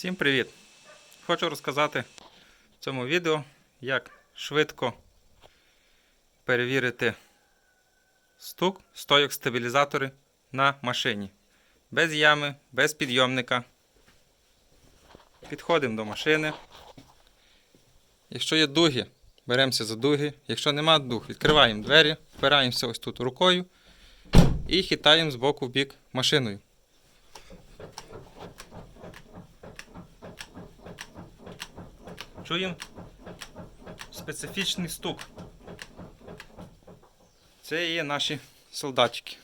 Всім привіт! Хочу розказати в цьому відео, як швидко перевірити стук стойок стабілізатори на машині. Без ями, без підйомника. Підходимо до машини. Якщо є дуги, беремося за дуги. Якщо нема дуг, відкриваємо двері, впираємося ось тут рукою і хитаємо з боку в бік машиною. Чуємо специфічний стук. Це є наші солдатики.